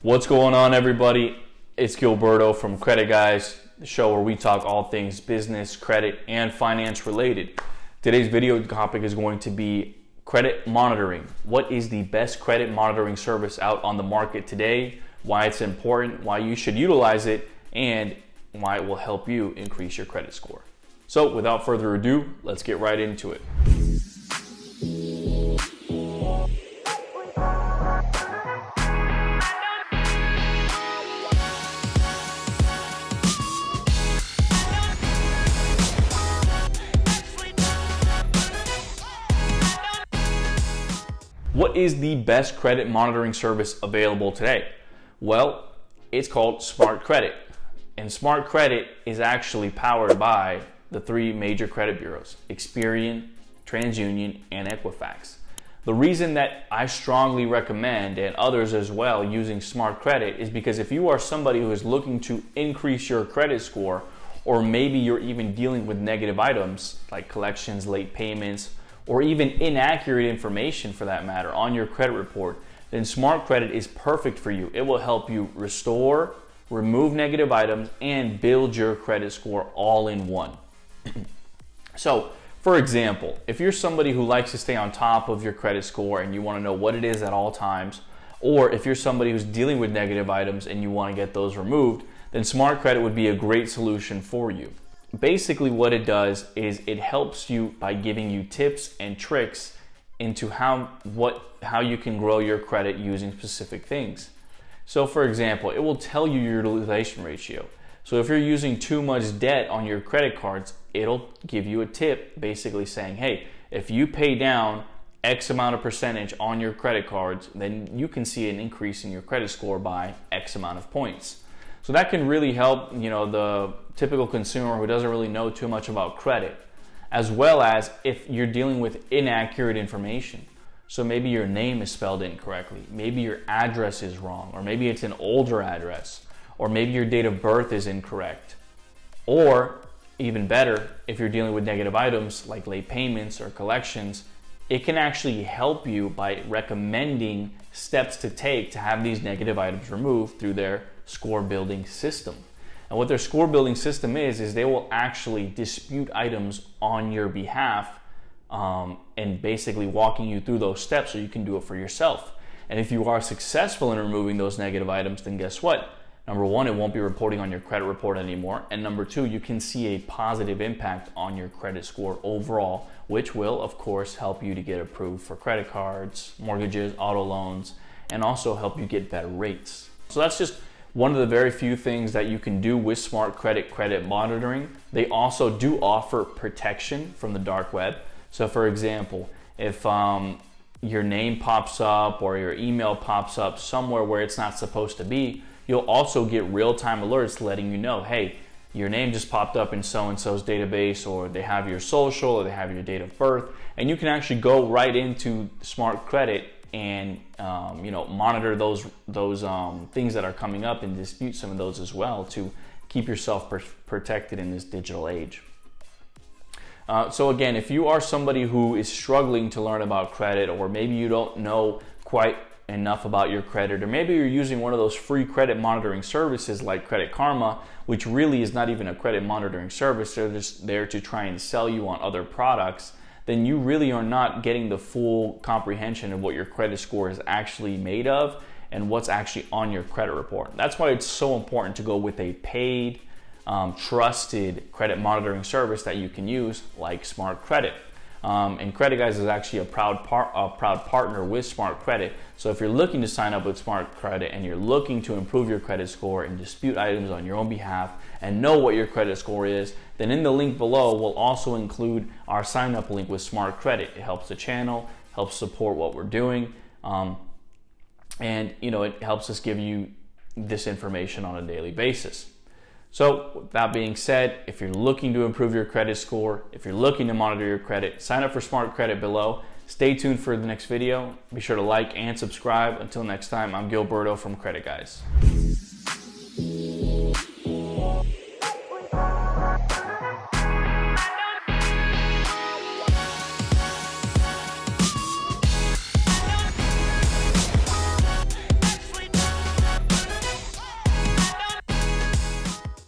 What's going on, everybody? It's Gilberto from Credit Guys, the show where we talk all things business, credit, and finance related. Today's video topic is going to be credit monitoring. What is the best credit monitoring service out on the market today? Why it's important, why you should utilize it, and why it will help you increase your credit score. So without further ado, let's get right into it. What is the best credit monitoring service available today? Well, it's called Smart Credit. And Smart Credit is actually powered by the three major credit bureaus, Experian, TransUnion, and Equifax. The reason that I strongly recommend, and others as well, using Smart Credit is because if you are somebody who is looking to increase your credit score, or maybe you're even dealing with negative items like collections, late payments, or even inaccurate information for that matter on your credit report, then Smart Credit is perfect for you. It will help you restore, remove negative items, and build your credit score all in one. So, for example, if you're somebody who likes to stay on top of your credit score and you want to know what it is at all times, or if you're somebody who's dealing with negative items and you want to get those removed, then Smart Credit would be a great solution for you. Basically what it does is it helps you by giving you tips and tricks into how you can grow your credit using specific things. So for example, it will tell you your utilization ratio. So if you're using too much debt on your credit cards, it'll give you a tip basically saying, hey, if you pay down X amount of percentage on your credit cards, then you can see an increase in your credit score by X amount of points. So that can really help, the typical consumer who doesn't really know too much about credit, as well as if you're dealing with inaccurate information. So maybe your name is spelled incorrectly, maybe your address is wrong, or maybe it's an older address, or maybe your date of birth is incorrect. Or even better, if you're dealing with negative items like late payments or collections, it can actually help you by recommending steps to take to have these negative items removed through their score building system. And what their score building system is they will actually dispute items on your behalf and basically walking you through those steps so you can do it for yourself. And if you are successful in removing those negative items, then guess what? Number one, it won't be reporting on your credit report anymore. And number two, you can see a positive impact on your credit score overall, which will, of course, help you to get approved for credit cards, mortgages, auto loans, and also help you get better rates. So that's just one of the very few things that you can do with Smart Credit monitoring. They also do offer protection from the dark web. So for example, if your name pops up or your email pops up somewhere where it's not supposed to be, you'll also get real-time alerts letting you know, hey, your name just popped up in so-and-so's database, or they have your social, or they have your date of birth, and you can actually go right into Smart Credit and monitor those things that are coming up and dispute some of those as well to keep yourself protected in this digital age. So again, if you are somebody who is struggling to learn about credit, or maybe you don't know quite enough about your credit, or maybe you're using one of those free credit monitoring services like Credit Karma, which really is not even a credit monitoring service, they're just there to try and sell you on other products, then you really are not getting the full comprehension of what your credit score is actually made of and what's actually on your credit report. That's why it's so important to go with a paid, trusted credit monitoring service that you can use like Smart Credit. And Credit Guys is actually a proud partner with Smart Credit. So if you're looking to sign up with Smart Credit and you're looking to improve your credit score and dispute items on your own behalf and know what your credit score is, then in the link below we'll also include our sign up link with Smart Credit. It helps the channel, helps support what we're doing, and it helps us give you this information on a daily basis. So with that being said, if you're looking to improve your credit score, if you're looking to monitor your credit, sign up for Smart Credit below. Stay tuned for the next video. Be sure to like and subscribe. Until next time, I'm Gilberto from Credit Guys.